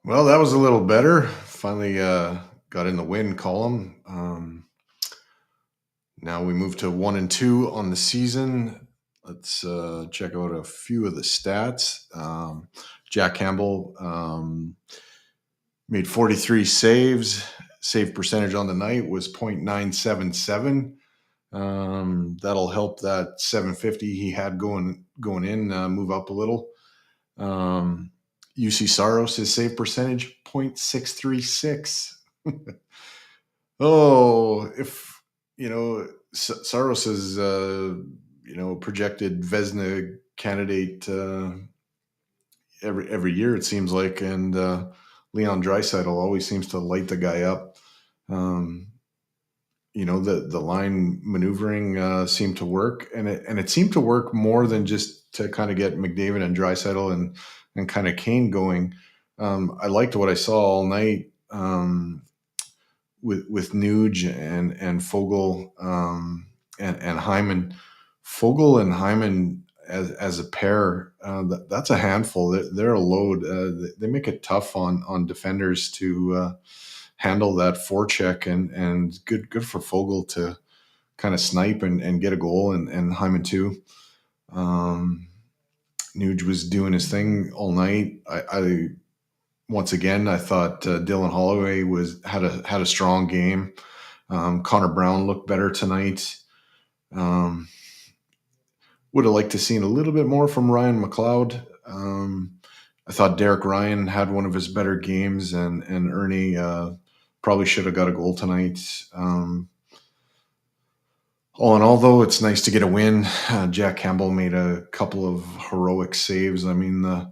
Well, that was a little better. Finally got in the win column. Now we move to 1-2 on the season. Let's check out a few of the stats. Jack Campbell made 43 saves. Save percentage on the night was .977. That'll help that 750 he had going in move up a little. UC Saros, his save percentage, .636. Oh, if, Saros is, projected Vezina candidate every year, it seems like, and Leon Draisaitl always seems to light the guy up. The line maneuvering seemed to work, and it seemed to work more than just to kind of get McDavid and Draisaitl and kind of Kane going. I liked what I saw all night with Nuge and Fogle and Hyman. Fogle and Hyman as a pair, that's a handful. They're a load. They make it tough on defenders to handle that forecheck, and good for Fogle to kind of snipe and get a goal, and Hyman too. Nuge was doing his thing all night. I once again, I thought Dylan Holloway had a strong game. Connor Brown looked better tonight. Would have liked to seen a little bit more from Ryan McLeod. I thought Derek Ryan had one of his better games, and Ernie probably should have got a goal tonight. All in all, though, it's nice to get a win. Jack Campbell made a couple of heroic saves. I mean, I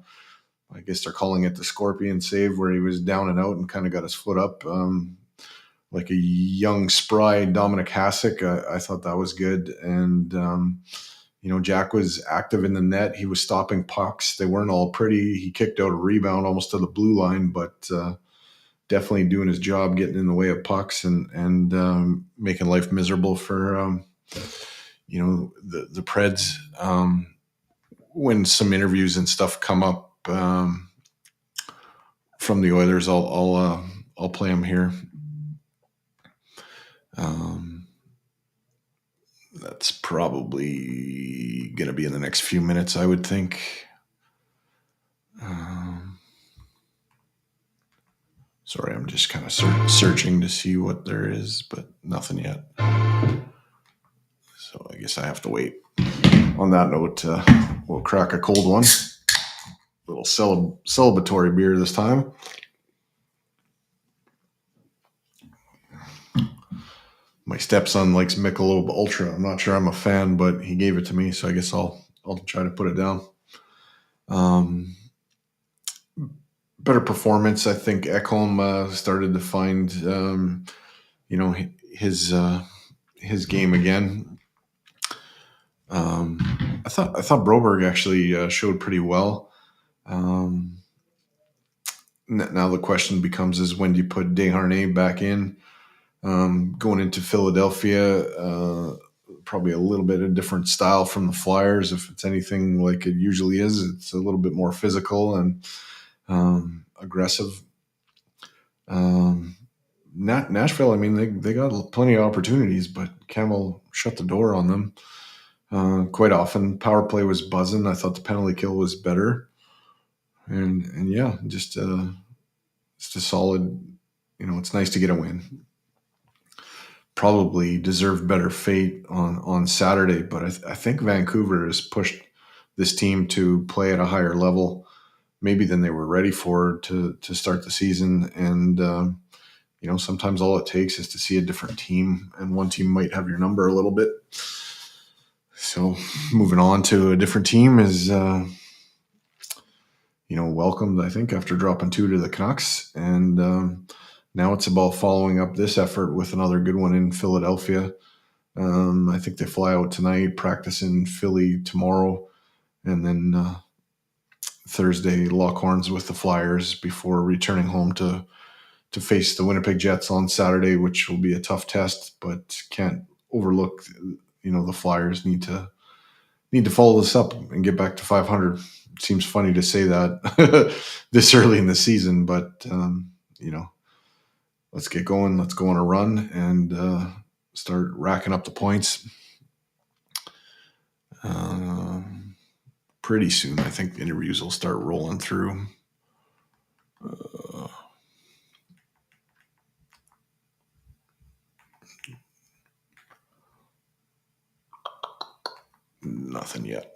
guess they're calling it the scorpion save, where he was down and out and kind of got his foot up like a young, spry Dominic Hasek. I thought that was good. And, Jack was active in the net. He was stopping pucks. They weren't all pretty. He kicked out a rebound almost to the blue line, but definitely doing his job, getting in the way of pucks and making life miserable for, the Preds. When some interviews and stuff come up from the Oilers, I'll play them here. That's probably going to be in the next few minutes, I would think. Sorry, I'm just kind of searching to see what there is, but nothing yet. So I guess I have to wait. On that note, we'll crack a cold one. Little celebratory beer this time. My stepson likes Michelob Ultra. I'm not sure I'm a fan, but he gave it to me, so I guess I'll try to put it down. Better performance. I think Ekholm started to find, his game again. I thought Broberg actually showed pretty well. Now the question becomes is when do you put Desharnais back in? Going into Philadelphia, probably a little bit of different style from the Flyers. If it's anything like it usually is, it's a little bit more physical and aggressive. Nashville, I mean, they got plenty of opportunities, but Campbell shut the door on them quite often. Power play was buzzing. I thought the penalty kill was better, and yeah, just a solid. It's nice to get a win. Probably deserved better fate on Saturday, but I think Vancouver has pushed this team to play at a higher level, maybe than they were ready for to start the season. And sometimes all it takes is to see a different team, and one team might have your number a little bit. So moving on to a different team is welcomed, I think, after dropping 2 to the Canucks, and now it's about following up this effort with another good one in Philadelphia. I think they fly out tonight, practice in Philly tomorrow, and then Thursday lock horns with the Flyers before returning home to face the Winnipeg Jets on Saturday, which will be a tough test, but can't overlook. The Flyers need to follow this up and get back to 500. It seems funny to say that this early in the season, but let's get going. Let's go on a run and start racking up the points. Pretty soon, I think interviews will start rolling through. Nothing yet.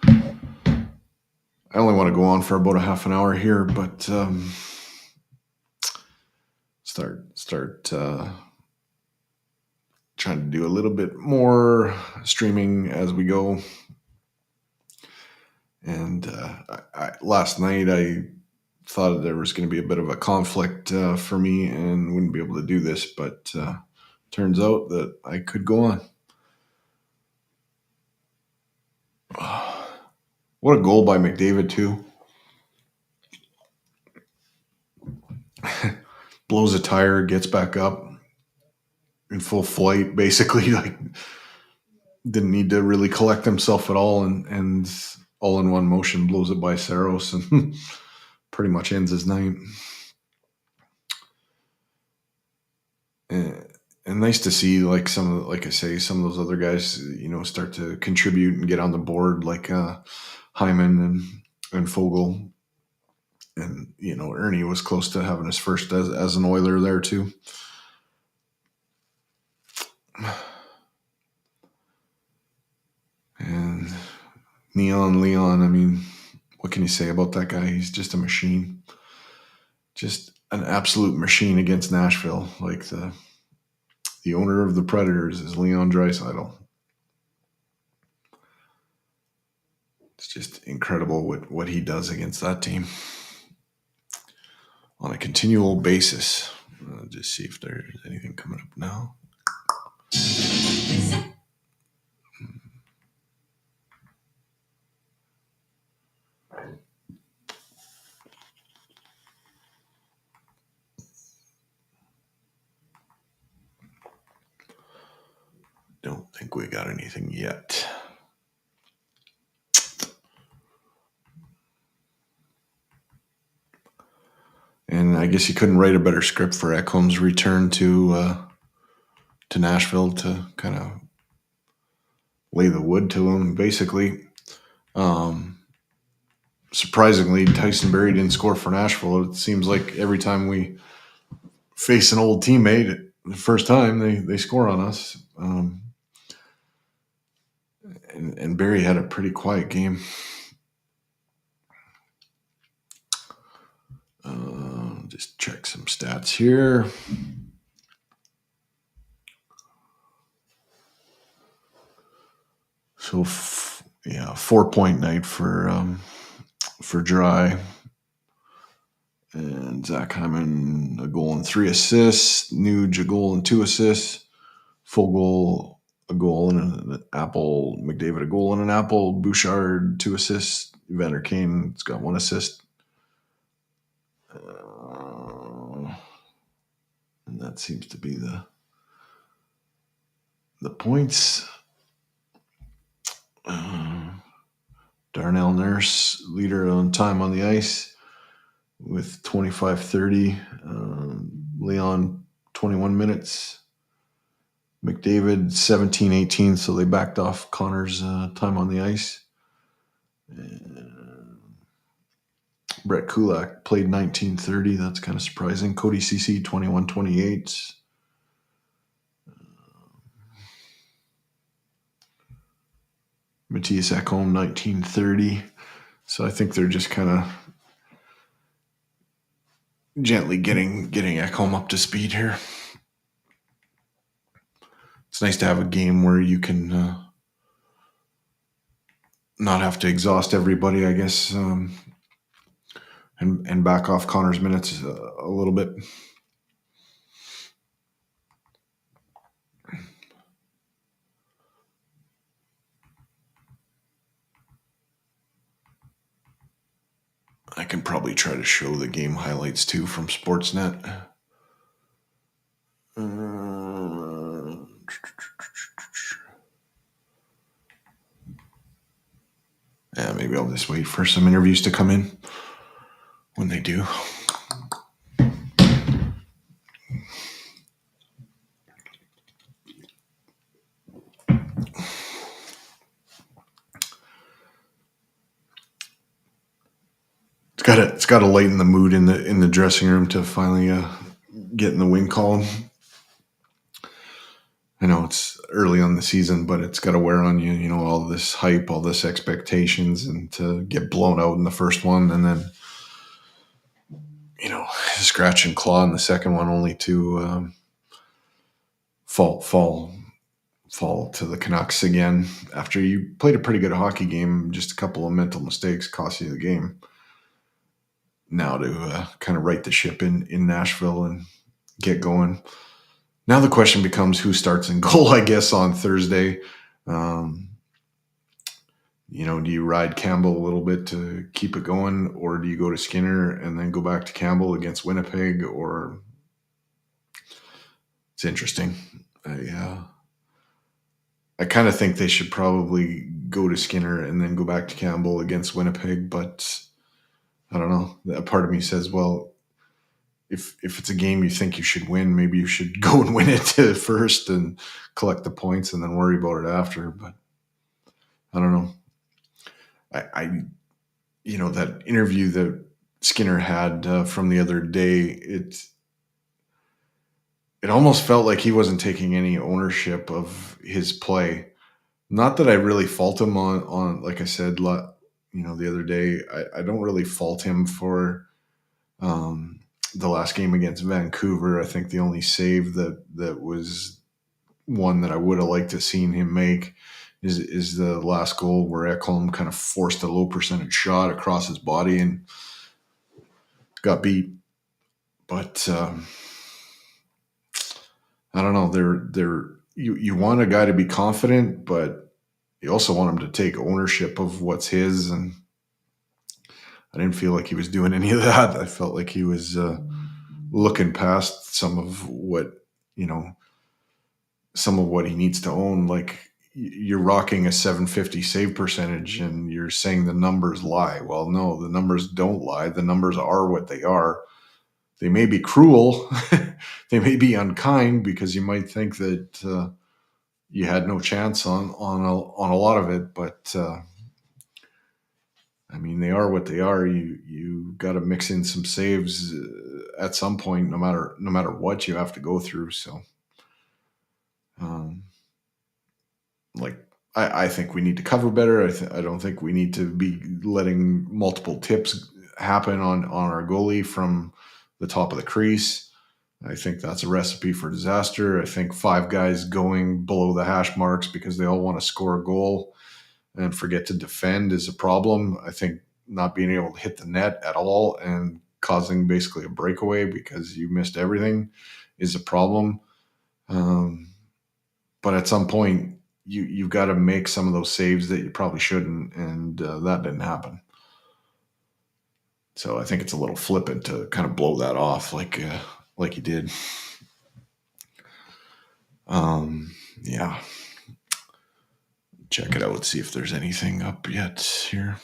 I only want to go on for about a half an hour here, but start trying to do a little bit more streaming as we go. And last night I thought there was going to be a bit of a conflict for me and wouldn't be able to do this, but turns out that I could go on. What a goal by McDavid too. Blows a tire, gets back up in full flight, basically. Like, didn't need to really collect himself at all, and all in one motion blows it by Saros and pretty much ends his night. And nice to see, like, some of those other guys, start to contribute and get on the board, like Hyman and Fogle. And, Ernie was close to having his first as an Oiler there too. And Leon, I mean, what can you say about that guy? He's just a machine. Just an absolute machine against Nashville. Like, the owner of the Predators is Leon Draisaitl. It's just incredible what he does against that team on a continual basis. Just see if there's anything coming up now. Don't think we got anything yet. And I guess you couldn't write a better script for Ekholm's return to Nashville to kind of lay the wood to him, basically. Surprisingly, Tyson Barrie didn't score for Nashville. It seems like every time we face an old teammate, the first time they score on us. And Barrie had a pretty quiet game. Just check some stats here. So, 4-point night for Dry. And Zach Hyman, a goal and 3 assists. Nuge, a goal and 2 assists. Fogle, a goal and an apple. McDavid, a goal and an apple. Bouchard, 2 assists. Evander Kane's got 1 assist. And that seems to be the points. Darnell Nurse, leader on time on the ice. with 25-30. Leon, 21 minutes. McDavid, 17-18, so they backed off Connor's time on the ice. Brett Kulak played 19-30. That's kind of surprising. Cody Ceci, 21-28. Matthias Ekholm, 19-30. So I think they're just kind of gently getting Ekholm up to speed here. It's nice to have a game where you can not have to exhaust everybody, I guess, and back off Connor's minutes a little bit. I can probably try to show the game highlights too from Sportsnet. Yeah, maybe I'll just wait for some interviews to come in when they do. It's got to lighten the mood in the dressing room to finally get in the win column. I know it's early on the season, but it's got to wear on you. You know, all this hype, all this expectations, and to get blown out in the first one, and then scratch and claw in the second one, only to fall to the Canucks again after you played a pretty good hockey game. Just a couple of mental mistakes cost you the game. Now to kind of right the ship in Nashville and get going. Now the question becomes who starts in goal, I guess, on Thursday. Do you ride Campbell a little bit to keep it going, or do you go to Skinner and then go back to Campbell against Winnipeg? Or it's interesting. I kind of think they should probably go to Skinner and then go back to Campbell against Winnipeg, but I don't know. That part of me says, well, if it's a game you think you should win, maybe you should go and win it first and collect the points and then worry about it after. But I don't know. I that interview that Skinner had from the other day, it almost felt like he wasn't taking any ownership of his play. Not that I really fault him on like I said, the other day, I don't really fault him for the last game against Vancouver. I think the only save that was one that I would have liked to seen him make is the last goal where Ekholm kind of forced a low percentage shot across his body and got beat. But I don't know. You want a guy to be confident, but you also want him to take ownership of what's his. And I didn't feel like he was doing any of that. I felt like he was looking past some of what he needs to own. Like, you're rocking a 750 save percentage and you're saying the numbers lie. Well, no, the numbers don't lie. The numbers are what they are. They may be cruel. They may be unkind because you might think that you had no chance on a lot of it. But they are what they are. You got to mix in some saves at some point, no matter what you have to go through. So, I think we need to cover better. I don't think we need to be letting multiple tips happen on our goalie from the top of the crease. I think that's a recipe for disaster. I think 5 guys going below the hash marks because they all want to score a goal and forget to defend is a problem. I think not being able to hit the net at all and causing basically a breakaway because you missed everything is a problem. But at some point, you've got to make some of those saves that you probably shouldn't, and that didn't happen. So I think it's a little flippant to kind of blow that off like you did. Yeah. Check it out. See if there's anything up yet here.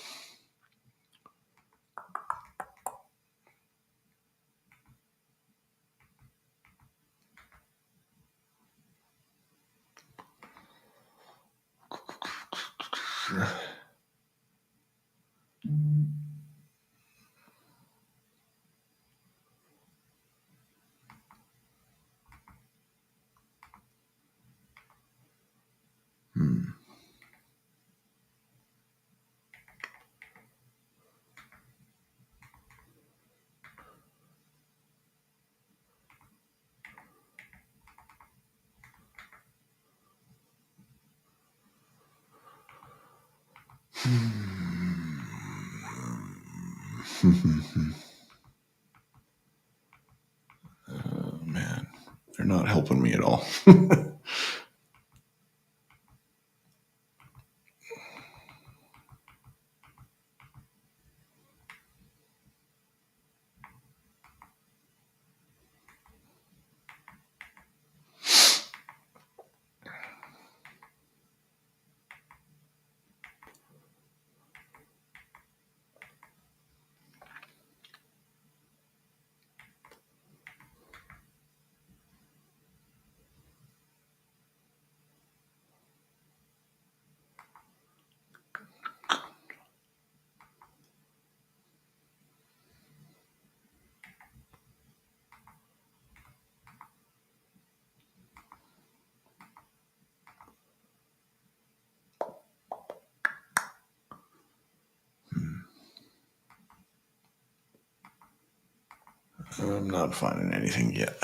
Man, they're not helping me at all. I'm not finding anything yet.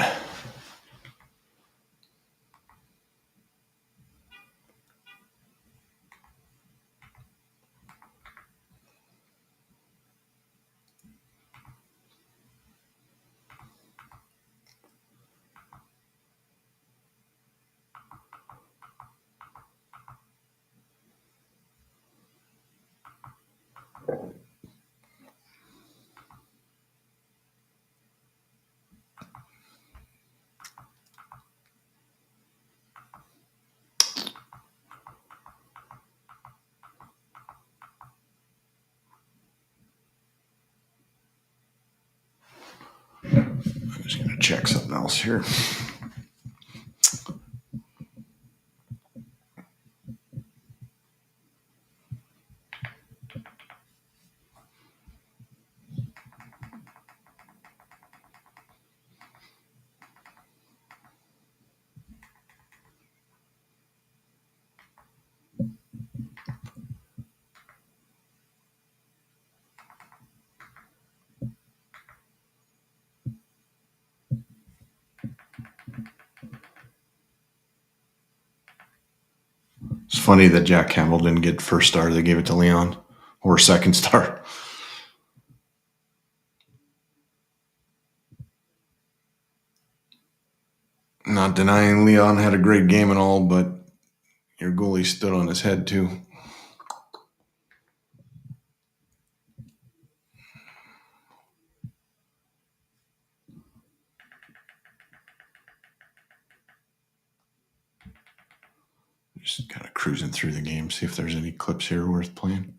I'm just going to check something else here. It's funny that Jack Campbell didn't get first star. They gave it to Leon, or second star. Not denying Leon had a great game and all, but your goalie stood on his head too. Just kind of cruising through the game, see if there's any clips here worth playing.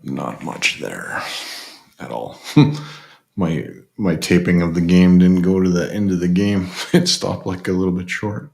Not much there at all. my taping of the game didn't go to the end of the game. It stopped like a little bit short.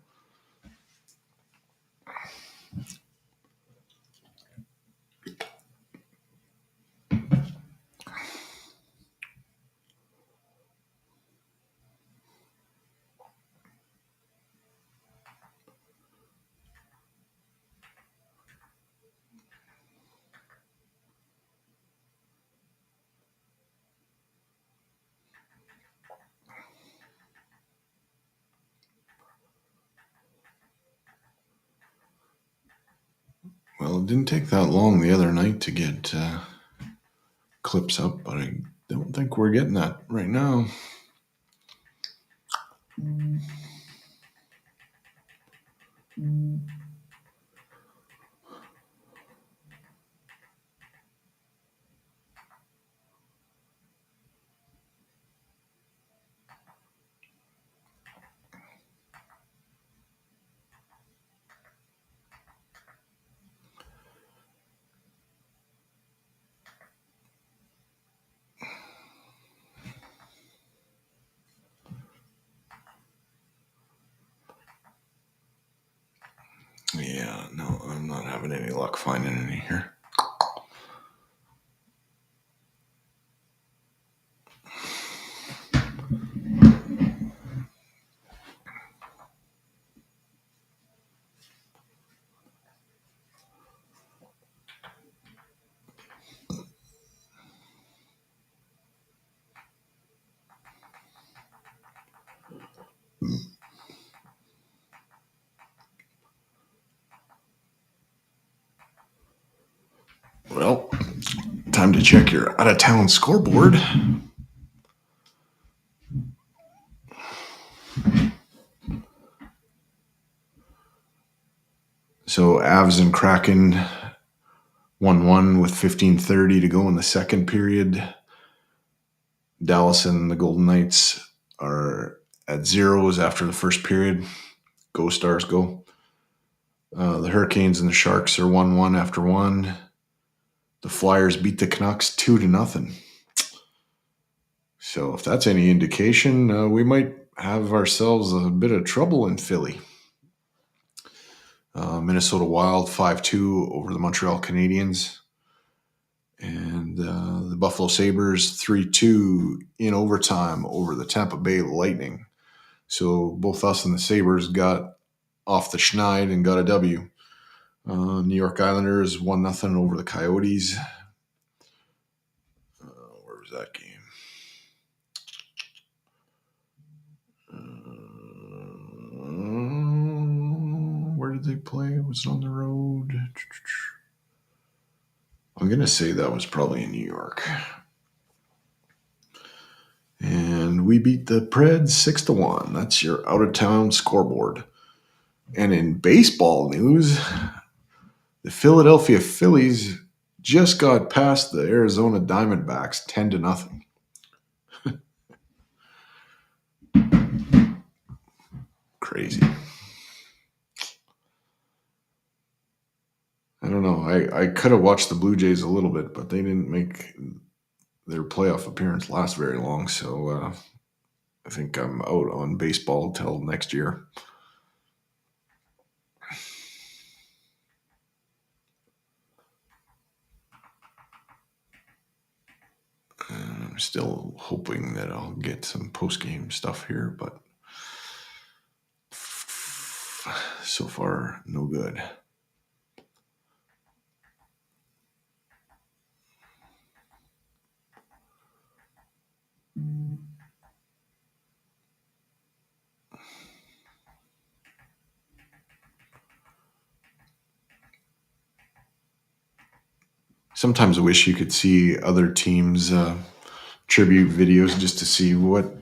Well, it didn't take that long the other night to get clips up, but I don't think we're getting that right now. Yeah, no, I'm not having any luck finding any here. Well, time to check your out-of-town scoreboard. So Avs and Kraken 1-1 with 15:30 to go in the second period. Dallas and the Golden Knights are at zeros after the first period. Go Stars, go. The Hurricanes and the Sharks are 1-1 after one. The Flyers beat the Canucks 2-0. So if that's any indication, we might have ourselves a bit of trouble in Philly. Minnesota Wild 5-2 over the Montreal Canadiens. And the Buffalo Sabres 3-2 in overtime over the Tampa Bay Lightning. So both us and the Sabres got off the schneid and got a W. New York Islanders 1-0 over the Coyotes. Where was that game? Where did they play? Was it on the road? I'm going to say that was probably in New York. And we beat the Preds 6-1. That's your out-of-town scoreboard. And in baseball news, the Philadelphia Phillies just got past the Arizona Diamondbacks 10-0. Crazy. I don't know. I could have watched the Blue Jays a little bit, but they didn't make their playoff appearance last very long. So I think I'm out on baseball till next year. I'm still hoping that I'll get some post-game stuff here, but so far, no good. Sometimes I wish you could see other teams' tribute videos just to see what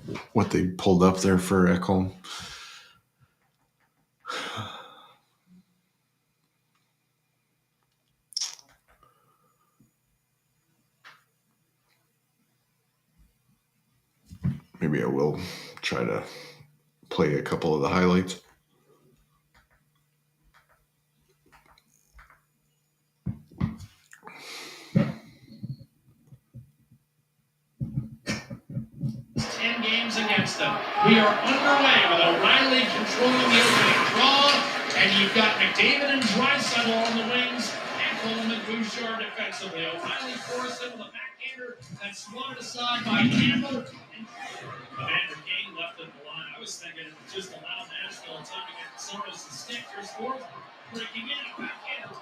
they pulled up there for Ekholm. Maybe I will try to play a couple of the highlights. Games against them. We are underway with O'Reilly controlling the opening draw, and you've got McDavid and Draisaitl on the wings, and Coleman and Bouchard defensively. O'Reilly forced him with a backhander that's swatted aside by Campbell, and Commander Kane left it in the line. I was thinking it was just allow Nashville time to get Soros to stick. Here's Ford breaking in a backhander.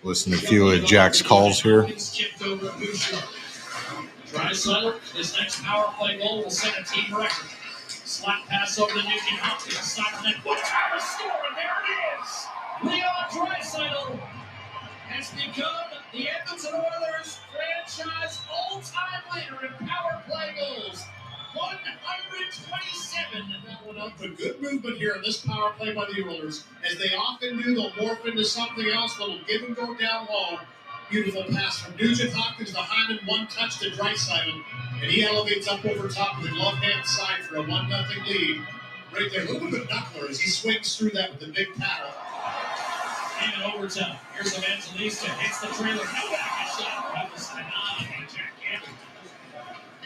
Listen to a few of Jack's calls here. Draisaitl, his next power play goal will set a team record. Slap pass over to Nugent Hopkins. Side net. What a score, and there it is. Leon Draisaitl has become the Edmonton Oilers franchise all-time leader in power play goals. 127. That one up. A good movement here in this power play by the Oilers. As they often do, they'll morph into something else. Little give and go down low. Beautiful pass from Nugent Hopkins to Hyman. One touch to Draisaitl. And he elevates up over top of the glove-hand side for a 1-0 lead. Right there, a little bit of knuckler as he swings through that with the big paddle. And in overtime, here's Evangelista, hits the trailer, Novak is shot right beside and Jack Campbell.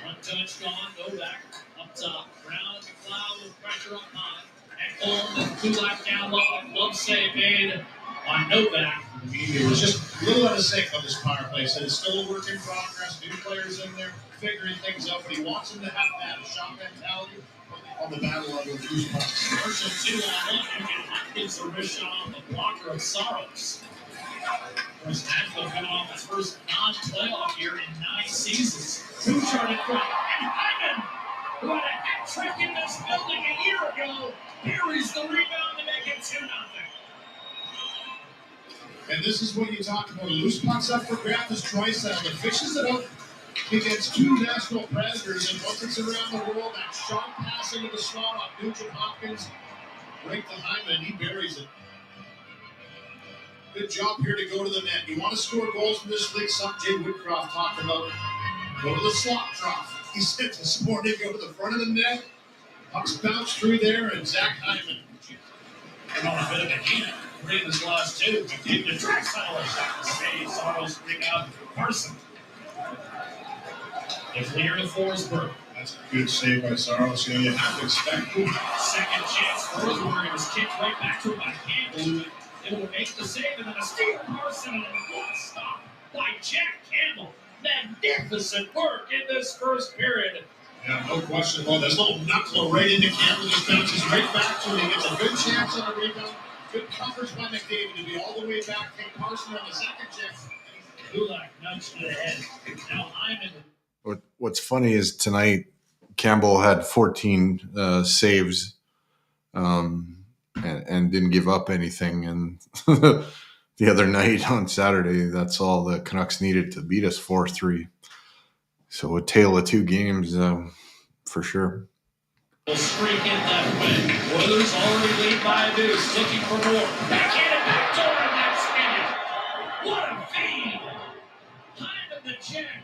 One touch gone, Novak up top, Brown, McLeod with pressure up high. Ekholm and Kulak down low, glove save made on Novak. It was just a little out of sync on this power play, so it's still a work in progress, new players in there, figuring things out, but he wants them to have that shot mentality on the battle level of two spots. Marshall 2-on-1, and Hopkins a wrist shot on the blocker of Saros. Of course, Nashville coming off his first non-playoff year in 9 seasons. Bouchard in front, and Hyman, who had a hat trick in this building a year ago, buries the rebound to make it 2-0. And this is what you talk about. Loose pucks up for grabs as Draisaitl that fishes it up against 2 Nashville Predators, and once it's around the world, that sharp pass into the slot on Nugent Hopkins, right to Hyman, he buries it. Good job here to go to the net. You want to score goals from this league, something Jay Woodcroft talked about. Go to the slot trough. He said this morning, go to the front of the net, pucks bounce through there, and Zach Hyman. And on a bit of a heat, in his last 2, McDavid to Draisaitl, shot to save, Saros bring out Carson. They clear to Forsberg. That's a good save by Saros. You have to expect second chance. Forsberg was kicked right back to him by Campbell, who was able to make the save, and then a steal Carson and a good stop by Jack Campbell. Magnificent work in this first period. Yeah, no question. Well, this little knuckle right into Campbell just bounces right back to him. He gets a good chance on the rebound. Good coverage by McDavid to be all the way back. Take Carson on the second chance. Kulak nudged to the head. Now Hyman. What's funny is tonight Campbell had 14 saves and didn't give up anything. And the other night on Saturday, that's all the Canucks needed to beat us 4-3. So a tale of 2 games for sure. Streak in that way. Oilers already lead by a deuce, looking for more. Backhanded backdoor, and that's finished. What a feed! Hyman the check.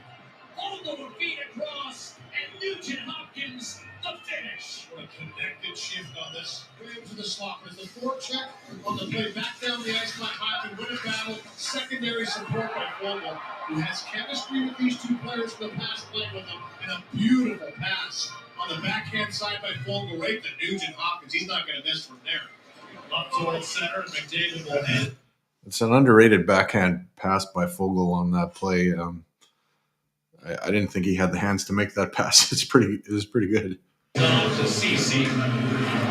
Fogle a feed across, and Nugent Hopkins the finish. What a connected shift on this. Way to the slot. There's the forecheck on the play back down the ice by Hyman. Win a battle. Secondary support by Fogle, who has chemistry with these 2 players from the past, playing with them, and a beautiful pass on the backhand side by Fogle, right to Nugent Hopkins. He's not going to miss from there. Up towards center, and McDavid will hit. It's an underrated backhand pass by Fogle on that play. I didn't think he had the hands to make that pass. It was pretty good. Down to CC.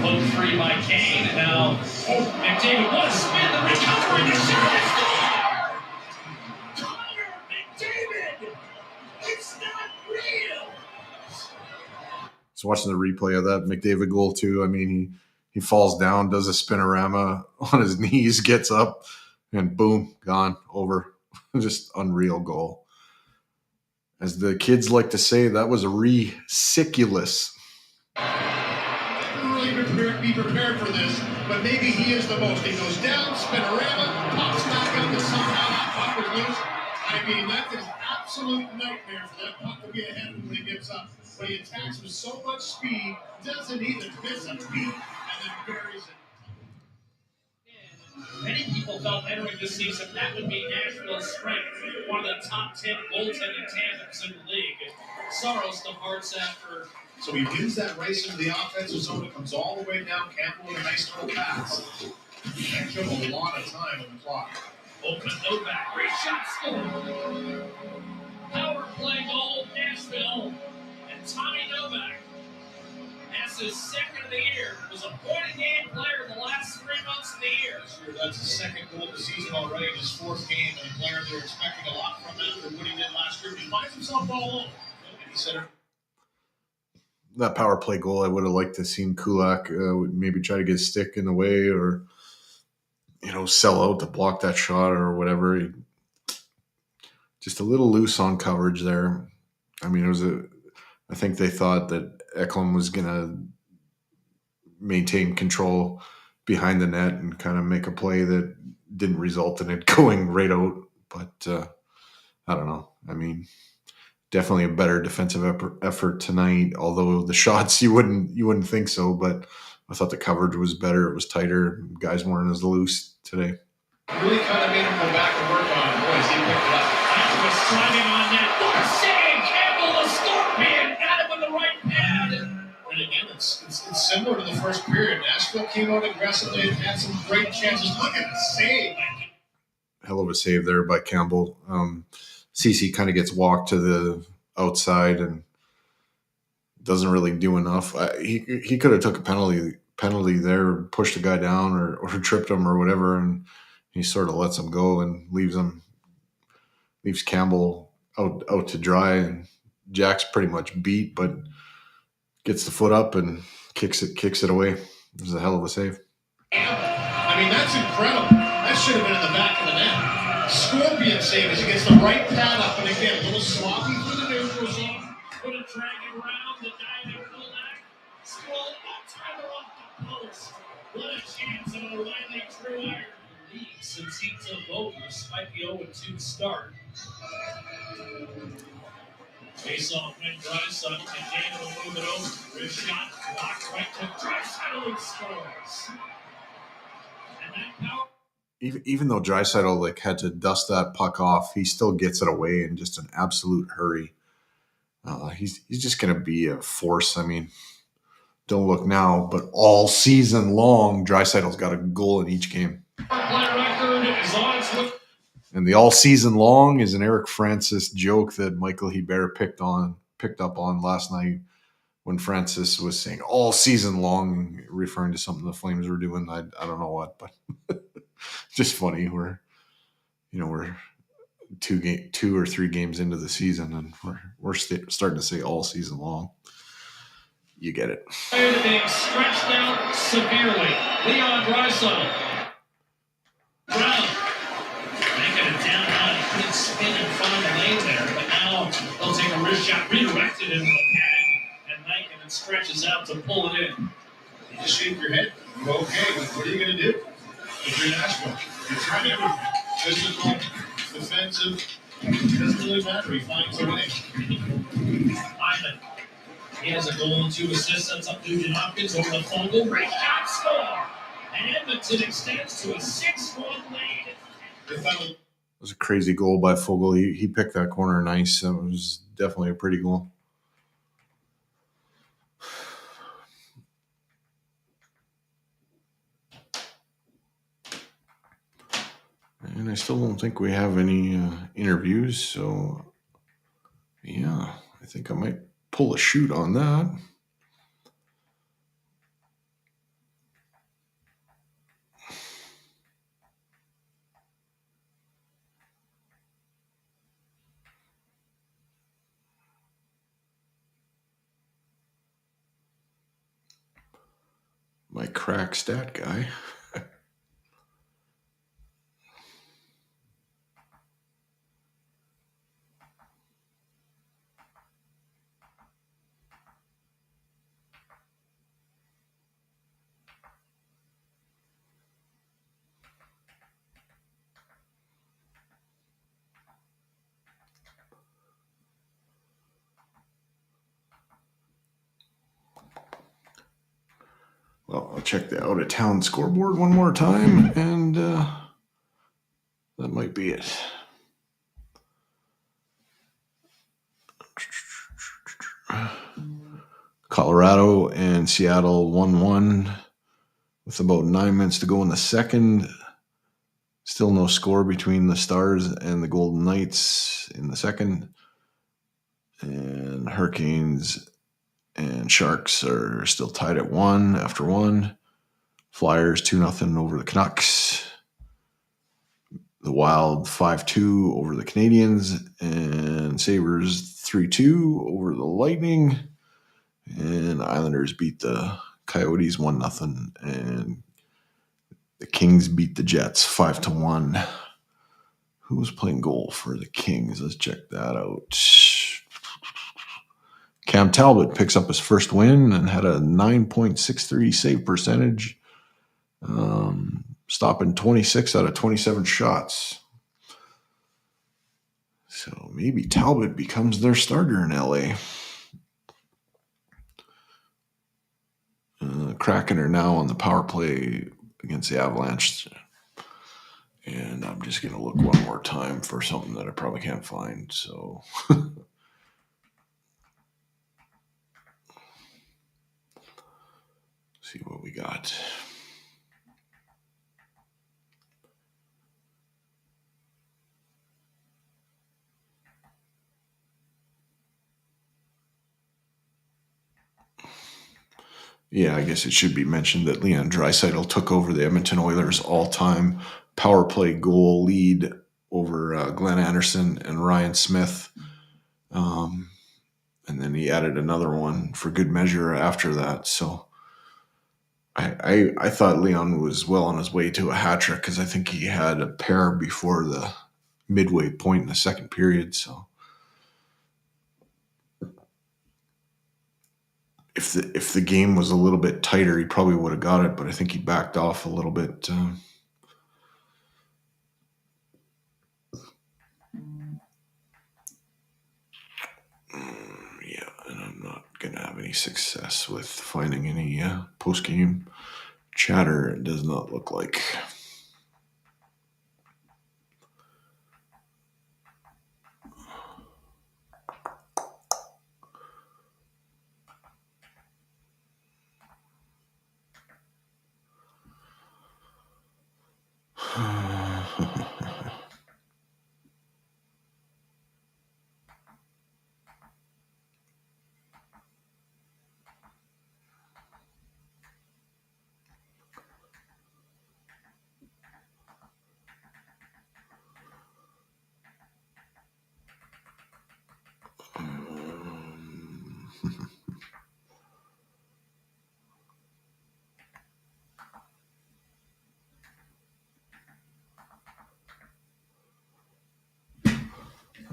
Low 3 by Kane. And now McDavid, what a spin. The recovery, the shot is score! Connor McDavid! It's not real! So watching the replay of that McDavid goal too. I mean, he falls down, does a spinorama on his knees, gets up, and boom, gone, over. Just unreal goal. As the kids like to say, that was a re-siculous. Really be prepared for this, but maybe he is the most. He goes down, spinorama, pops back up, and somehow that puck is loose. I mean, that is absolute nightmare for that puck to be ahead of him when he gets up. But he attacks with so much speed, doesn't even miss a beat, and then buries it. Many people felt entering this season that would be Nashville's strength, one of the top 10 goaltending tandems in the league. Saros departs after. So he gives that race into the offensive zone. It comes all the way down. Campbell with a nice little pass. That took a lot of time on the clock. Open Novak. Great shot score. Power play goal, Nashville. And Tommy Novak has his second of the year. Was a point-a-game player the last 3 months of the year. Sure, that's his second goal of the season already, his 4th game, and a player they're expecting a lot from after what he did last year. He finds himself all alone. And he said that power play goal, I would have liked to have seen Kulak maybe try to get a stick in the way or sell out to block that shot or whatever. Just a little loose on coverage there. I mean, I think they thought that Ekholm was going to maintain control behind the net and kind of make a play that didn't result in it going right out. But I don't know. I mean, definitely a better defensive effort tonight. Although the shots you wouldn't think so, but I thought the coverage was better. It was tighter. Guys weren't as loose today. Really kind of made him go back and work on it. Boys, he picked it up. That was sliding on net. What a save! Campbell, the Scorpion, got him with the right pad. And again, it's similar to the first period. Nashville came out aggressively and had some great chances. Look at the save. Hell of a save there by Campbell. CC kind of gets walked to the outside and doesn't really do enough. He could have took a penalty there, pushed the guy down or tripped him or whatever, and he sort of lets him go and leaves Campbell out to dry. And Jack's pretty much beat, but gets the foot up and kicks it away. It was a hell of a save. I mean, that's incredible. That should have been in the back of the net. Scorpion save as he gets the right pad up, and again, a little sloppy through the neutral zone. Put a drag around the diving pullback. Scroll up, timer off the post. What a chance of O'Reilly True Iron lead since he took over despite the 0-2 start. Face off win, Draisaitl, and Dan will move it over. Wrist shot, blocked right to Draisaitl, who scores. And that power. Even though Draisaitl had to dust that puck off, he still gets it away in just an absolute hurry. He's just going to be a force. I mean, don't look now, but all season long, Draisaitl's got a goal in each game. And the all season long is an Eric Francis joke that Michael Hebert picked up on last night when Francis was saying all season long, referring to something the Flames were doing. I don't know what, but just funny. We're 2 or 3 games into the season, and we're starting to say all season long. You get it. Being stretched out severely. Leon Draisaitl. Brown. Making it down high. Good spin in front of the lane there, but now they'll take a wrist shot, redirected into the padding, and Mike stretches out to pull it in. You just shake your head. You go, okay, what are you going to do? If you're Nashville, you're trying everything. Physical, defensive, doesn't really matter. He finds a way. Hyman. He has a goal and 2 assists. That's up Nugent Hopkins over the Fogle. Great shot, score! And Edmonton extends to a 6-1 lead. It was a crazy goal by Fogle. He picked that corner nice. It was definitely a pretty goal. And I still don't think we have any interviews, so yeah, I think I might pull a shoot on that. My crack stat guy. Well, I'll check the out-of-town scoreboard one more time, and that might be it. Colorado and Seattle 1-1 with about 9 minutes to go in the second. Still no score between the Stars and the Golden Knights in the second. And Hurricanes and Sharks are still tied at 1 after 1. Flyers 2-0 over the Canucks. The Wild 5-2 over the Canadiens. And Sabres 3-2 over the Lightning. And Islanders beat the Coyotes 1-0. And The Kings beat the Jets 5-1. Who was playing goal for the Kings? Let's check that out. Cam Talbot picks up his first win and had a 9.63 save percentage, stopping 26 out of 27 shots. So maybe Talbot becomes their starter in LA. Kraken are now on the power play against the Avalanche. And I'm just going to look one more time for something that I probably can't find. So see what we got. Yeah, I guess it should be mentioned that Leon Draisaitl took over the Edmonton Oilers all-time power play goal lead over Glenn Anderson and Ryan Smith. And then he added another one for good measure after that. So I thought Leon was well on his way to a hat trick because I think he had a pair before the midway point in the second period. So if the game was a little bit tighter, he probably would have got it, but I think he backed off a little bit. Yeah, and I'm not going to have any success with finding any post-game chatter. It does not look like.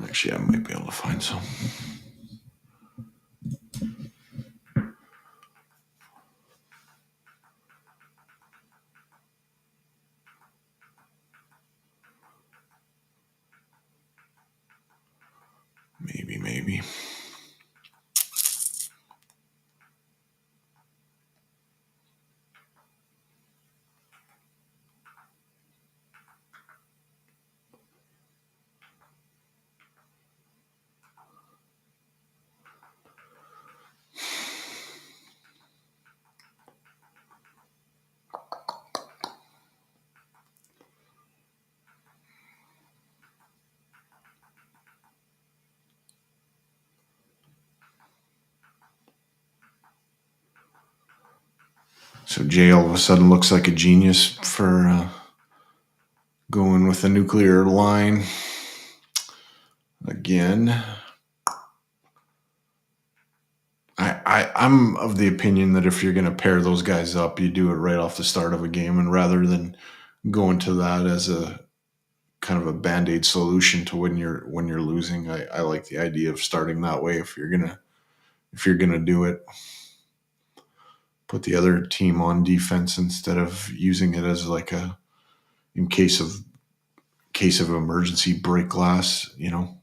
Actually, I might be able to find some. Maybe. So Jay all of a sudden looks like a genius for going with a nuclear line again. I'm of the opinion that if you're going to pair those guys up, you do it right off the start of a game, and rather than go into that as a kind of a band-aid solution to when you're losing, I like the idea of starting that way. If you're gonna do it, put the other team on defense instead of using it as like a in case of emergency break glass, you know.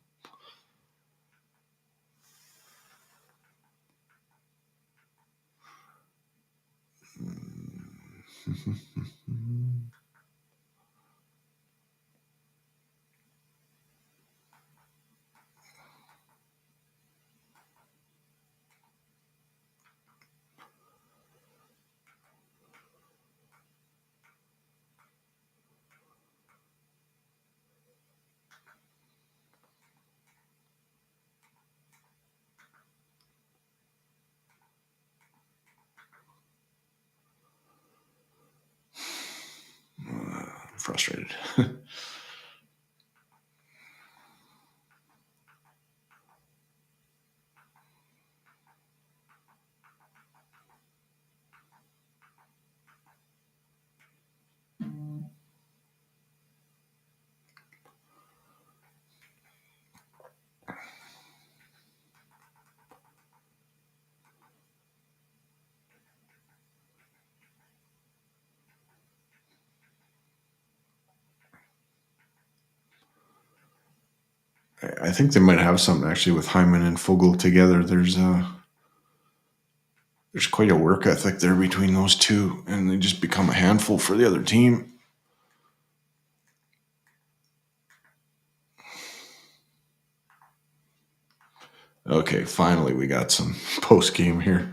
I'm frustrated. I think they might have something actually with Hyman and Fogel together. There's quite a work ethic there between those two, and they just become a handful for the other team. Okay, finally we got some post game here.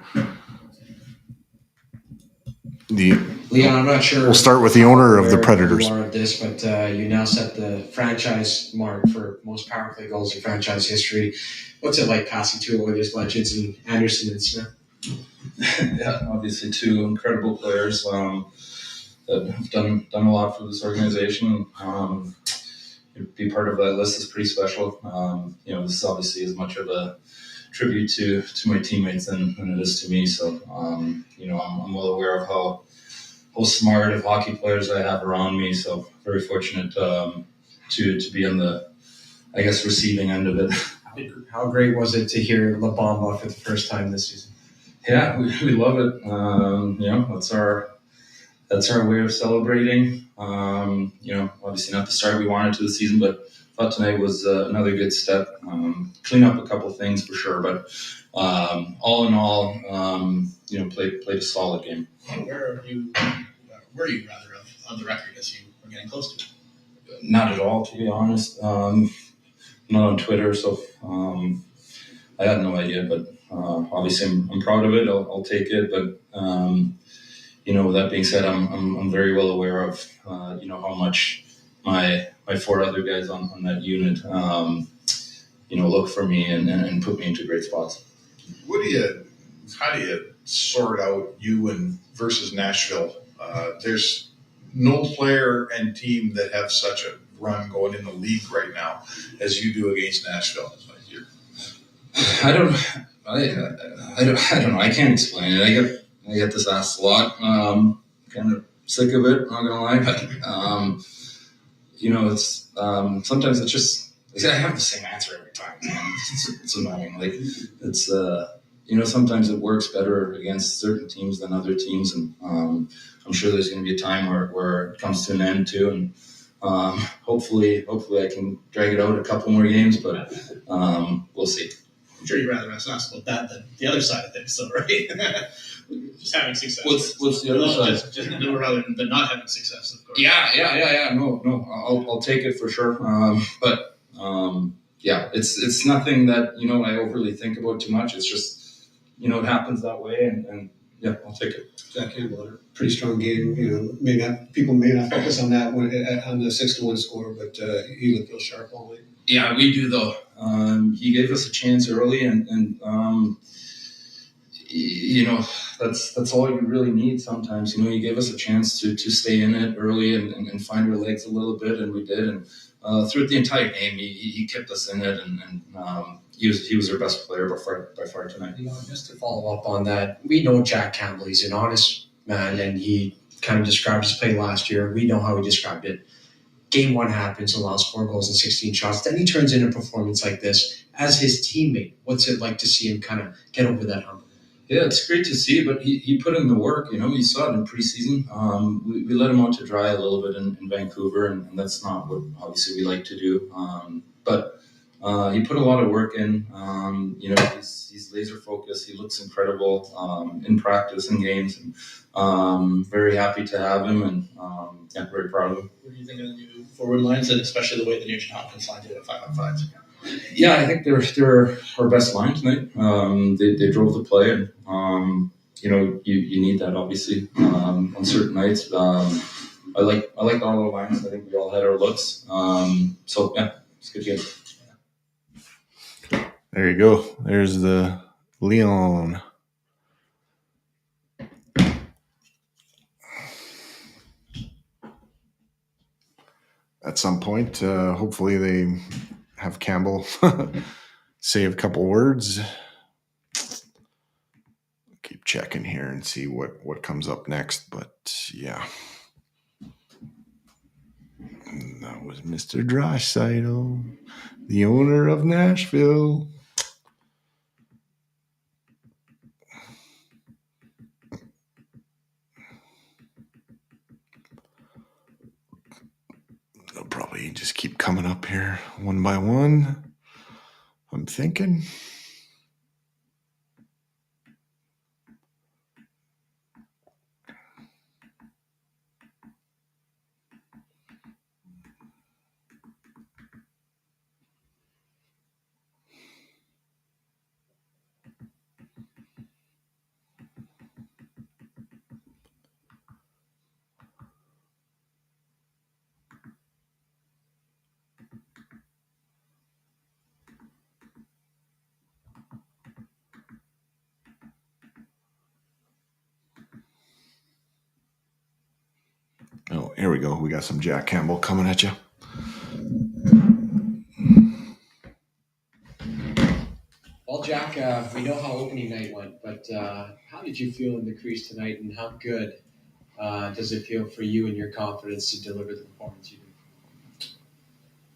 Leon, I'm not sure. We'll start with the owner of the Predators. You are of this, but you now set the franchise mark for most power play goals in franchise history. What's it like passing two Oilers legends in Anderson and Smith? Yeah, obviously two incredible players that have done a lot for this organization. Be part of that list is pretty special. This is obviously as much of a tribute to my teammates than it is to me. So, I'm well aware of how smart of hockey players I have around me. So very fortunate to be on the, I guess, receiving end of it. How great was it to hear La Bamba for the first time this season? Yeah, we love it. That's our way of celebrating. Obviously not the start we wanted to the season, but thought tonight was another good step. Clean up a couple of things for sure, but all in all, played a solid game. Where are you rather on the record as you were getting close to it? Not at all, to be honest. Not on Twitter, so I had no idea, but obviously I'm proud of it. I'll take it, but with that being said, I'm very well aware of how much my four other guys on that unit look for me and put me into great spots. How do you sort out you and versus Nashville? There's no player and team that have such a run going in the league right now as you do against Nashville. I don't know. I can't explain it. I get this asked a lot. Kind of sick of it. Not gonna lie, but it's sometimes it's just I have the same answer every time. It's annoying. Like it's sometimes it works better against certain teams than other teams, and I'm sure there's going to be a time where it comes to an end too, and hopefully I can drag it out a couple more games, but we'll see. I'm sure you'd rather us ask about that than the other side of things, so right? Just having success. What's the other side? Just rather than not having success, of course. Yeah. No. I'll take it for sure. But it's nothing that I overly think about too much. It's just it happens that way, and yeah, I'll take it. Jack Campbell had a pretty strong game. People may not focus on that on the 6-1 score, but he looked real sharp all night. Yeah, we do though. He gave us a chance early, and that's all you really need sometimes. He gave us a chance to stay in it early and find our legs a little bit, and we did. And throughout the entire game, he kept us in it, and he was our best player by far tonight. Just to follow up on that, we know Jack Campbell. He's an honest man, and he kind of described his play last year. We know how he described it. Game one happens, allows 4 goals and 16 shots. Then he turns in a performance like this as his teammate. What's it like to see him kind of get over that hump? Yeah, it's great to see, but he put in the work. You saw it in preseason. We let him out to dry a little bit in Vancouver, and that's not what obviously we like to do. But he put a lot of work in. He's laser focused. He looks incredible in practice and games. And, very happy to have him, and very proud of him. What do you think of the new forward lines, and especially the way the Nugent Hopkins line did at 5-on-5? Yeah, I think they're our best line tonight. They drove the play, and you need that obviously on certain nights. I like all the lines. I think we all had our looks. So yeah, it's a good game. There you go. There's the Leon. At some point, hopefully they have Campbell say a couple words. Keep checking here and see what comes up next. But yeah, that was Mr. Draisaitl, the owner of Nashville. They'll probably just keep coming up here one by one. I'm thinking. Oh, here we go. We got some Jack Campbell coming at you. Well, Jack, we know how opening night went, but how did you feel in the crease tonight, and how good does it feel for you and your confidence to deliver the performance you did?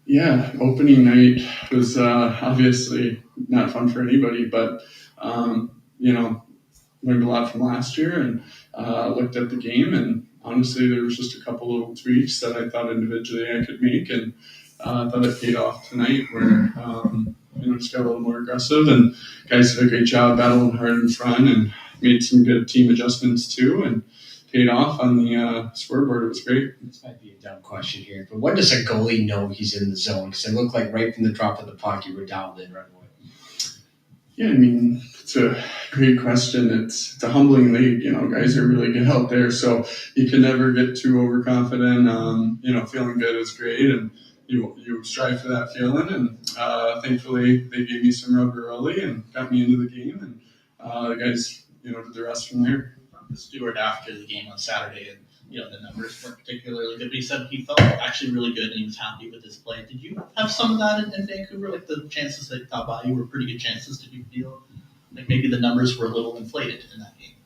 Yeah, opening night was obviously not fun for anybody, but learned a lot from last year and looked at the game, and honestly, there was just a couple little tweaks that I thought individually I could make, and I thought it paid off tonight where just got a little more aggressive, and guys did a great job battling hard in front and made some good team adjustments too, and paid off on the scoreboard. It was great. This might be a dumb question here, but when does a goalie know he's in the zone? Because it looked like right from the drop of the puck, you were dialed in right away. Yeah, I mean, it's a great question. It's a humbling league. Guys are really good out there, so you can never get too overconfident. Feeling good is great, and you strive for that feeling. And thankfully, they gave me some rubber early and got me into the game, and the guys, did the rest from there. Stewart after the game on Saturday, and the numbers weren't particularly good, but he said he felt actually really good and he was happy with his play. Did you have some of that in Vancouver? Like the chances that got by you were pretty good chances. Did you feel like maybe the numbers were a little inflated in that game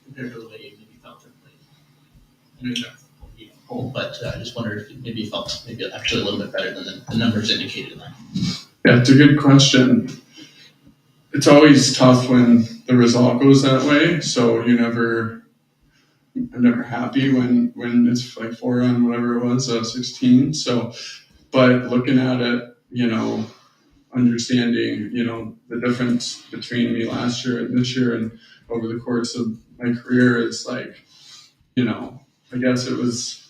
compared to the way you maybe felt it played? I know you got cold, but I just wondered if maybe you felt maybe actually a little bit better than the numbers indicated in that. Yeah, it's a good question. It's always tough when the result goes that way, so I'm never happy when it's like 4 on whatever it was, 16. So, but looking at it, understanding, the difference between me last year and this year and over the course of my career is like, I guess it was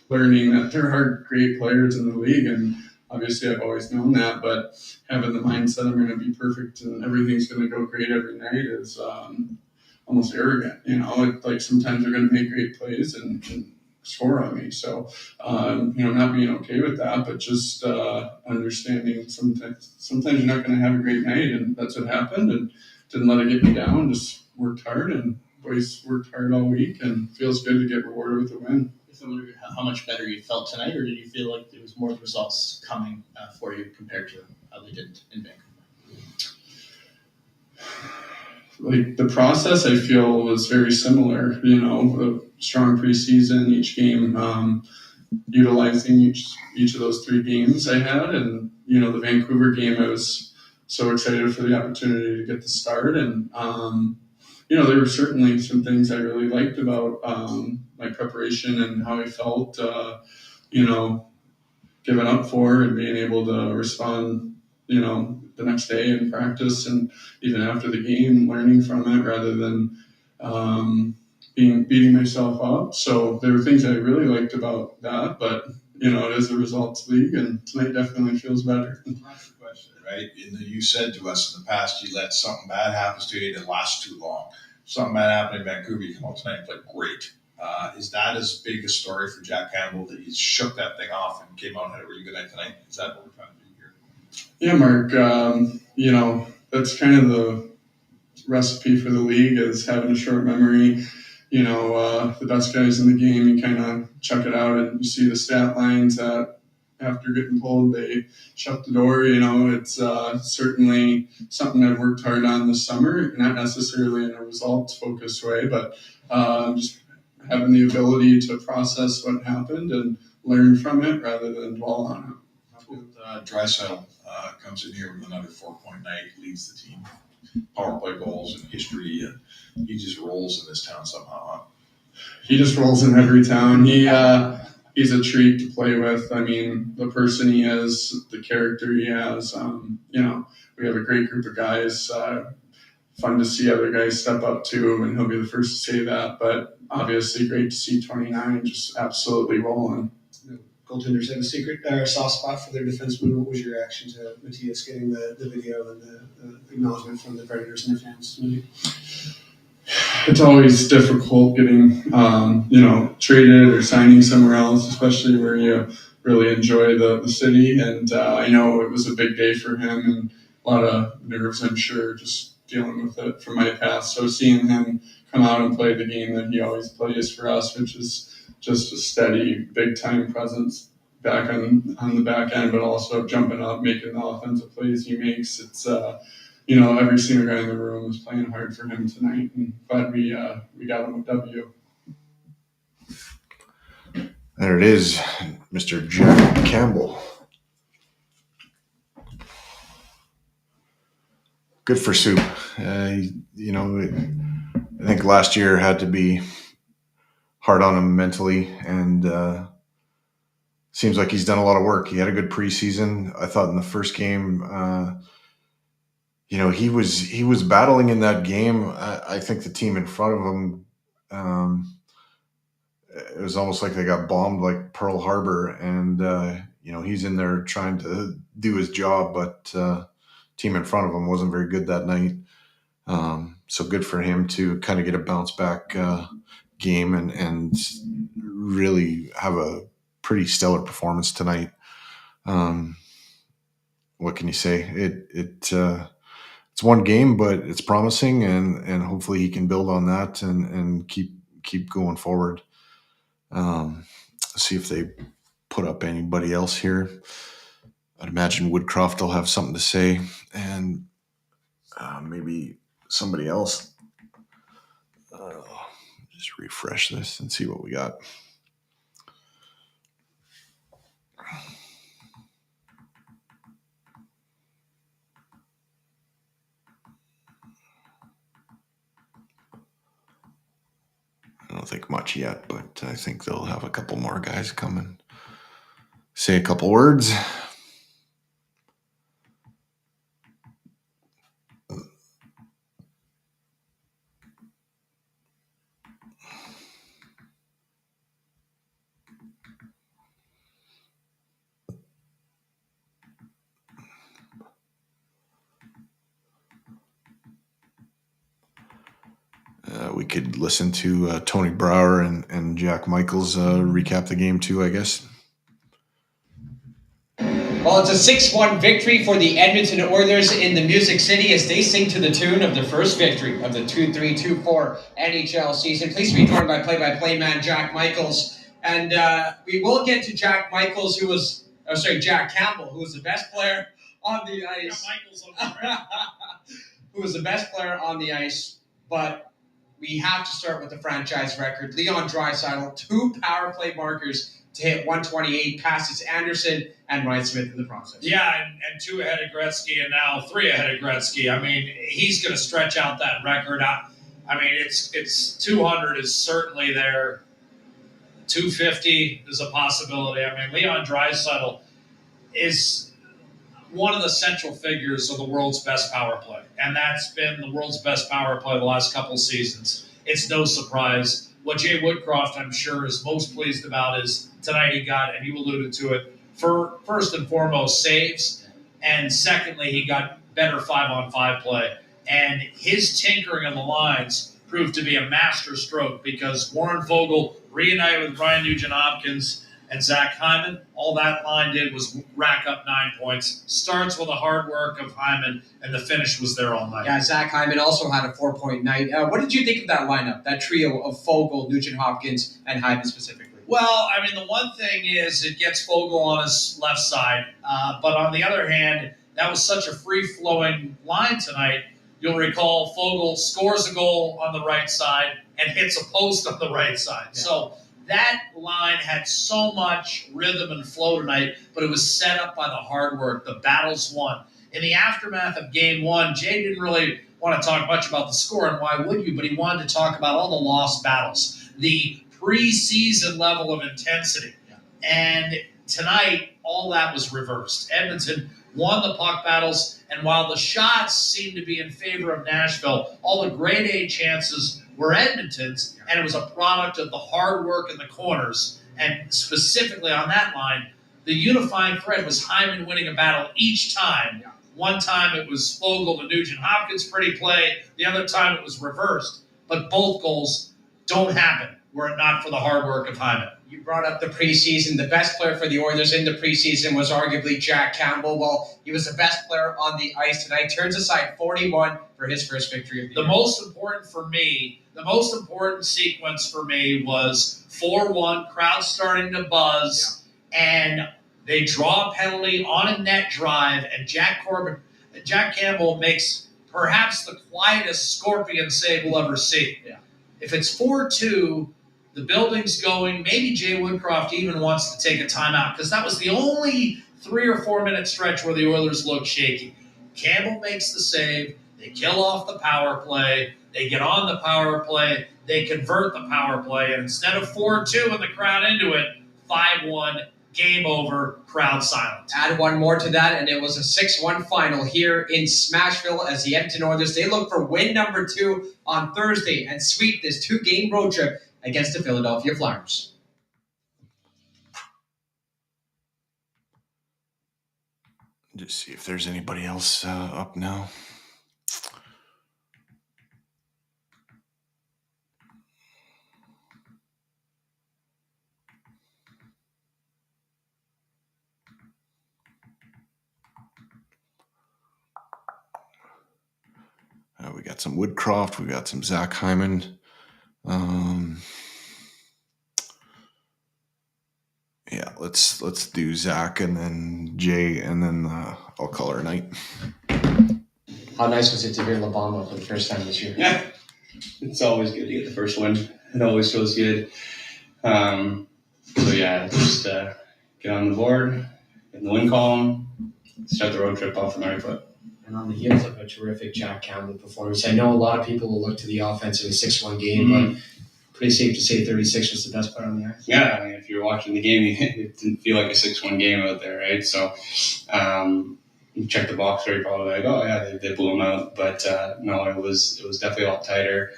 learning that there are great players in the league, and obviously I've always known that, but having the mindset I'm going to be perfect and everything's going to go great every night is almost arrogant. Like sometimes they're going to make great plays and score on me. So, not being okay with that, but just understanding sometimes you're not going to have a great night, and that's what happened, and didn't let it get me down. Just worked hard, and boys worked hard all week, and feels good to get rewarded with a win. I wonder how much better you felt tonight, or did you feel like there was more results coming for you compared to how they did in Vancouver? Like the process, I feel was very similar. A strong preseason, each game, utilizing each of those 3 games I had, and the Vancouver game, I was so excited for the opportunity to get the start, and there were certainly some things I really liked about my preparation and how I felt, given up for and being able to respond, the next day in practice and even after the game, learning from it rather than beating myself up. So there were things I really liked about that, but it is a results league, and tonight definitely feels better. That's the question, right? You said to us in the past, you let something bad happen to you, it didn't last too long. Something bad happened in Vancouver, you come out tonight and play great. Is that as big a story for Jack Campbell that he shook that thing off and came out and had a really good night tonight? Is that what we're trying to do here? Yeah, Mark, that's kind of the recipe for the league is having a short memory. The best guys in the game, you kind of check it out and you see the stat lines that after getting pulled, they shut the door. It's certainly something I've worked hard on this summer, not necessarily in a results-focused way, but just having the ability to process what happened and learn from it rather than dwell on it. Draisaitl comes in here with another 4-point night, leads the team, power play goals and history, and he just rolls in this town somehow. Huh? He just rolls in every town. he's a treat to play with. I mean, the person he is, the character he has. We have a great group of guys. Fun to see other guys step up to him, and he'll be the first to say that. But obviously, great to see 29 just absolutely rolling. Goaltenders have a secret or a soft spot for their defenseman. What was your reaction to Matthias getting the video and the acknowledgement from the Predators and the fans? It's always difficult getting, traded or signing somewhere else, especially where you really enjoy the city. And I know it was a big day for him and a lot of nerves, I'm sure, just dealing with it from my past. So seeing him come out and play the game that he always plays for us, which is just a steady, big-time presence back on the back end, but also jumping up, making the offensive plays he makes. It's every single guy in the room is playing hard for him tonight, and glad we got him a W. There it is, Mr. Jack Campbell. Good for Soup. I think last year had to be hard on him mentally, and seems like he's done a lot of work. He had a good preseason. I thought in the first game, he was battling in that game. I think the team in front of him, it was almost like they got bombed like Pearl Harbor, and he's in there trying to do his job, but team in front of him wasn't very good that night. So good for him to kind of get a bounce back game and really have a pretty stellar performance tonight. What can you say? It's one game, but it's promising, and hopefully he can build on that and keep going forward. See if they put up anybody else here. I'd imagine Woodcroft will have something to say, and maybe somebody else. Just refresh this and see what we got. I don't think much yet, but I think they'll have a couple more guys come and say a couple words. We could listen to Tony Brower and Jack Michaels recap the game too, I guess. Well, it's a 6-1 victory for the Edmonton Oilers in the Music City as they sing to the tune of their first victory of the 2-3-2-4 NHL season. Please be joined by play-by-play man Jack Michaels. And we will get to Jack Michaels, Jack Campbell, who was the best player on the ice. Who was the best player on the ice, but we have to start with the franchise record. Leon Draisaitl, 2 power play markers to hit 128, passes Anderson and Ryan Smith in the process. Yeah, and 2 ahead of Gretzky, and now 3 ahead of Gretzky. I mean, he's going to stretch out that record. I mean, it's 200 is certainly there. 250 is a possibility. I mean, Leon Draisaitl is one of the central figures of the world's best power play, and that's been the world's best power play the last couple seasons. It's no surprise. What Jay Woodcroft, I'm sure, is most pleased about is tonight he got, and you alluded to it, for first and foremost saves, and secondly he got better 5-on-5 play. And his tinkering on the lines proved to be a master stroke because Warren Foegele reunited with Ryan Nugent-Hopkins and Zach Hyman. All that line did was rack up 9 points. Starts with the hard work of Hyman, and the finish was there all night. Yeah, Zach Hyman also had a 4-point night. What did you think of that lineup, that trio of Foegele, Nugent-Hopkins, and Hyman specifically? Well, I mean, the one thing is it gets Foegele on his left side. But on the other hand, that was such a free-flowing line tonight. You'll recall Foegele scores a goal on the right side and hits a post on the right side. Yeah. So that line had so much rhythm and flow tonight, but it was set up by the hard work, the battles won. In the aftermath of Game 1, Jay didn't really want to talk much about the score, and why would you? But he wanted to talk about all the lost battles, the preseason level of intensity. And tonight, all that was reversed. Edmonton won the puck battles, and while the shots seemed to be in favor of Nashville, all the grade A chances were Edmonton's, and it was a product of the hard work in the corners. And specifically on that line, the unifying thread was Hyman winning a battle each time. One time it was Fogle to Nugent Hopkins, pretty play. The other time it was reversed. But both goals don't happen were it not for the hard work of Hyman. You brought up the preseason. The best player for the Oilers in the preseason was arguably Jack Campbell. Well, he was the best player on the ice tonight. Turns aside 41 for his first victory of the year. Most important sequence for me was 4-1, crowd starting to buzz, and they draw a penalty on a net drive, and Jack Campbell makes perhaps the quietest scorpion save we'll ever see. Yeah. If it's 4-2, the building's going. Maybe Jay Woodcroft even wants to take a timeout because that was the only 3 or 4 minute stretch where the Oilers looked shaky. Campbell makes the save. They kill off the power play. They get on the power play. They convert the power play. And instead of 4-2 and the crowd into it, 5-1, game over, crowd silent. Add one more to that, and it was a 6-1 final here in Smashville as the Edmonton Oilers, they look for win number 2 on Thursday and sweep this 2-game road trip against the Philadelphia Flyers. Just see if there's anybody else up now. We got some Woodcroft. We got some Zach Hyman. Yeah, let's do Zach and then Jay, and then I'll call her night. How nice was it to hear La Bamba for the first time this year? Yeah, it's always good to get the first win. It always feels good. So yeah, just get on the board, get in the win column, start the road trip off on the right foot. And on the heels of a terrific Jack Campbell performance, I know a lot of people will look to the offense in a 6-1 game, but pretty safe to say 36 was the best player on the ice. Yeah, I mean, if you were watching the game, it didn't feel like a 6-1 game out there, right? So you check the box score, you're probably like, oh yeah, they blew them out. But no, it was definitely a lot tighter.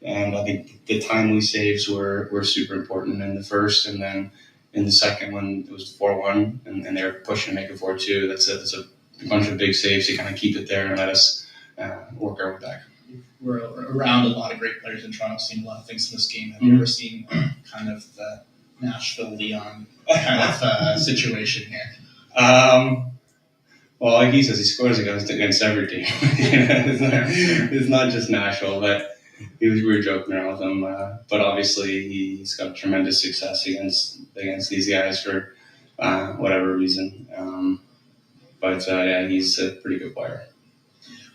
And I think the timely saves were super important in the first, and then in the second one it was 4-1, and they were pushing to make it 4-2. That's a bunch of big saves to kind of keep it there and let us work our way back. We're around a lot of great players in Toronto, seeing a lot of things in this game. Have you ever seen kind of the Nashville-Leon kind of situation here? Well, like he says, he scores against every team. It's not just Nashville, but we were joking around with him. But obviously, he's got tremendous success against these guys for whatever reason. But yeah, he's a pretty good player.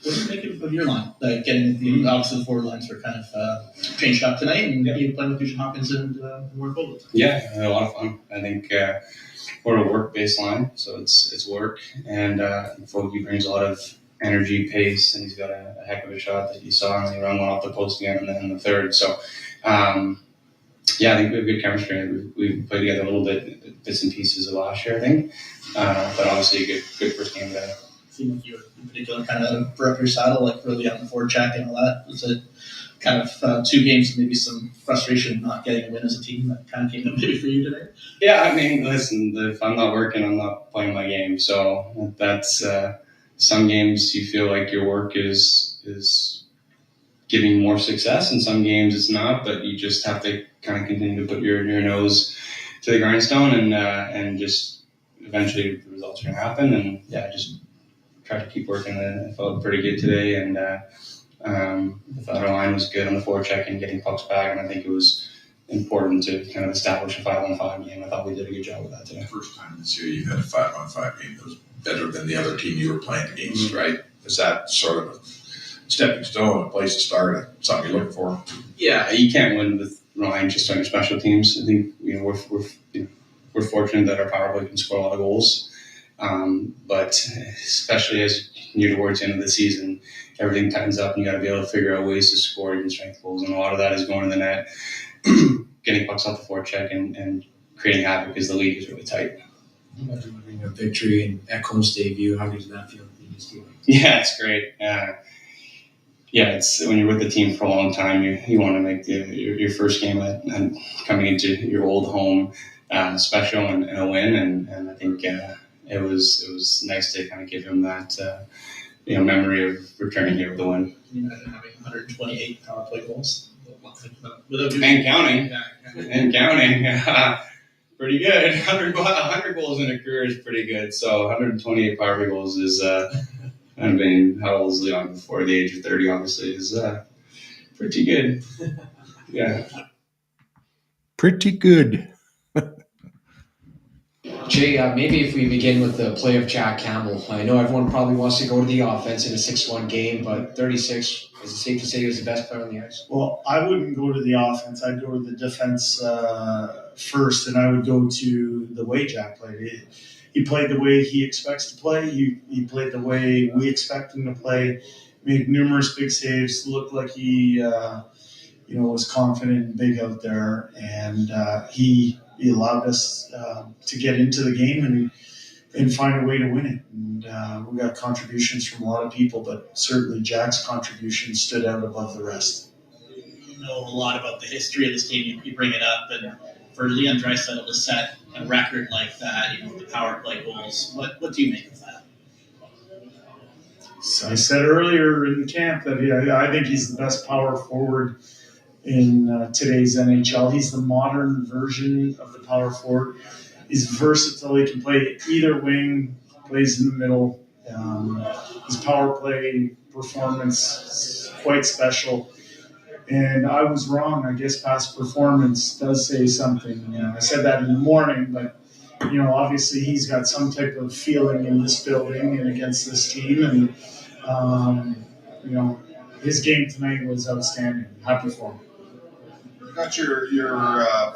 What do you make of your line? Like getting obviously the forward lines were kind of changed up tonight, and you playing with Nugent Hopkins and Warren Fogle. Yeah, a lot of fun. I think we're a work-based line, so it's work, and Fogle brings a lot of energy, pace, and he's got a heck of a shot that you saw, and he ran one off the post again in the third. So yeah, I think we have good chemistry. We played together a little bit, bits and pieces of last year, I think, but obviously a good first game together. Seemed like you in particular kind of broke your saddle, like really on the forward check and all that. Was it kind of 2 games, maybe some frustration not getting a win as a team that kind of came up maybe for you today? Yeah, I mean, listen, if I'm not working, I'm not playing my game. So that's some games you feel like your work is giving more success, and some games it's not. But you just have to kind of continue to put your nose to the grindstone, and just eventually the results are going to happen. And yeah, just try to keep working. I felt pretty good today, and I thought our line was good on the forecheck and getting pucks back, and I think it was important to kind of establish a 5-on-5 game. I thought we did a good job with that today. First time this year you had a 5-on-5 game that was better than the other team you were playing against, right? Is that sort of a stepping stone, a place to start, something you're looking for? Yeah, you can't win with relying just on your special teams. I think we're fortunate that our power play can score a lot of goals. But especially as you're towards the end of the season, everything tightens up, and you got to be able to figure out ways to score even strength goals. And a lot of that is going to the net, getting pucks off the forecheck, and creating havoc because the league is really tight. Delivering a victory and Ekholm's debut, how did that feel? Yeah, it's great. It's when you're with the team for a long time, you want to make your first game and coming into your old home special and a win, and I think it was nice to kind of give him that memory of returning here with a win. Can you imagine having 128 power play goals? And counting. Pretty good. 100 goals in a career is pretty good. So 128 power play goals is, how old is Leon before the age of 30, obviously, is pretty good. Yeah. Pretty good. Jay, maybe if we begin with the play of Jack Campbell. I know everyone probably wants to go to the offense in a 6-1 game, but 36, is it safe to say he was the best player on the ice? Well, I wouldn't go to the offense. I'd go to the defense first, and I would go to the way Jack played. He played the way he expects to play. He played the way we expect him to play. Made numerous big saves. Looked like he, was confident and big out there, and he allowed us to get into the game and find a way to win it. And we got contributions from a lot of people, but certainly Jack's contribution stood out above the rest. You know a lot about the history of this team. You bring it up, and for Leon Draisaitl to set a record like that, the power play goals, what do you make of that? So I said earlier in camp that I think he's the best power forward in today's NHL. He's the modern version of the power forward. He's versatile. He can play either wing, plays in the middle. His power play performance is quite special. And I was wrong. I guess past performance does say something. I said that in the morning, but obviously he's got some type of feeling in this building and against this team. And his game tonight was outstanding. Happy for him. You got your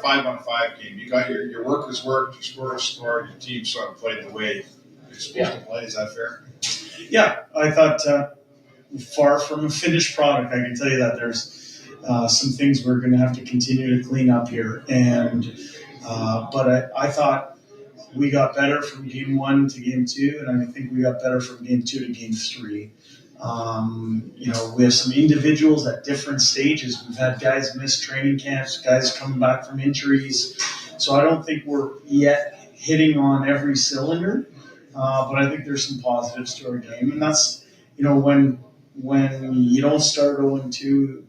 5-on-5 game. You got your workers worked, your scorers scored, your team sort of played the way you're supposed to play. Is that fair? Yeah, I thought far from a finished product. I can tell you that there's some things we're going to have to continue to clean up here. And but I thought we got better from game 1 to game 2, and I think we got better from game 2 to game 3. We have some individuals at different stages. We've had guys miss training camps, guys coming back from injuries. So I don't think we're yet hitting on every cylinder, but I think there's some positives to our game. And that's, when you don't start 0-2,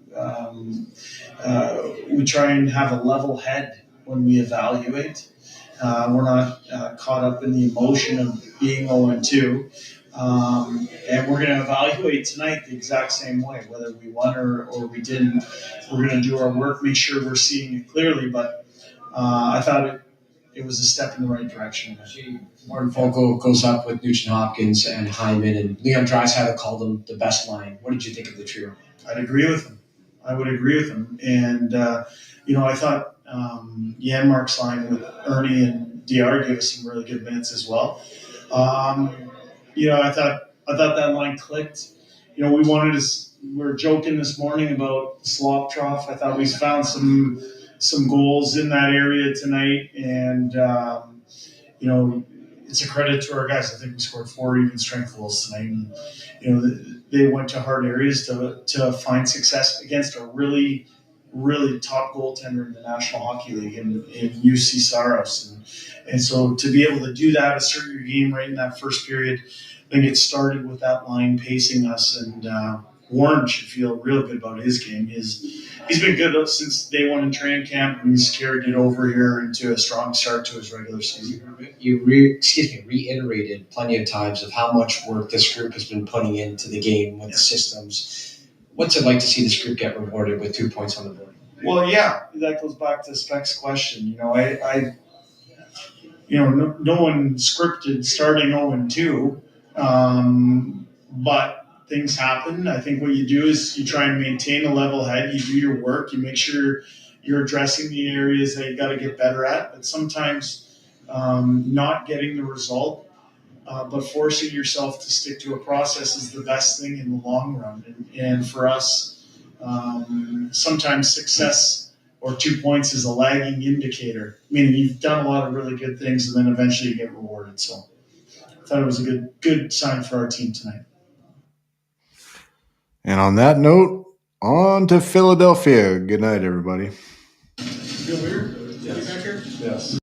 we try and have a level head when we evaluate. We're not caught up in the emotion of being 0-2. And we're going to evaluate tonight the exact same way, whether we won or we didn't. We're going to do our work, make sure we're seeing it clearly. But I thought it was a step in the right direction. Martin Folco goes up with Nugent Hopkins and Hyman, and Leon Draisaitl called them the best line. What did you think of the trio? I'd agree with him. I would agree with him. And, I thought Janmark's line with Ernie and DR gave us some really good minutes as well. I thought that line clicked. We were joking this morning about the slop trough. I thought we found some goals in that area tonight, and it's a credit to our guys. I think we scored 4 even strength goals tonight, and they went to hard areas to find success against a really, really top goaltender in the National Hockey League in UC Saros, and so to be able to do that, assert your game right in that first period. I think it started with that line pacing us, and Warren should feel real good about his game. He's been good since day 1 in training camp, and he's carried it over here into a strong start to his regular season. You reiterated plenty of times of how much work this group has been putting into the game with the systems. What's it like to see this group get rewarded with 2 points on the board? Well, yeah, that goes back to Speck's question. No one scripted starting 0-2. But things happen. I think what you do is you try and maintain a level head. You do your work. You make sure you're addressing the areas that you got to get better at. But sometimes not getting the result, but forcing yourself to stick to a process is the best thing in the long run. And for us, sometimes success or 2 points is a lagging indicator, meaning you've done a lot of really good things and then eventually you get rewarded. So I thought it was a good sign for our team tonight. And on that note, on to Philadelphia. Good night, everybody. Feel weird? Yes. Back here? Yes.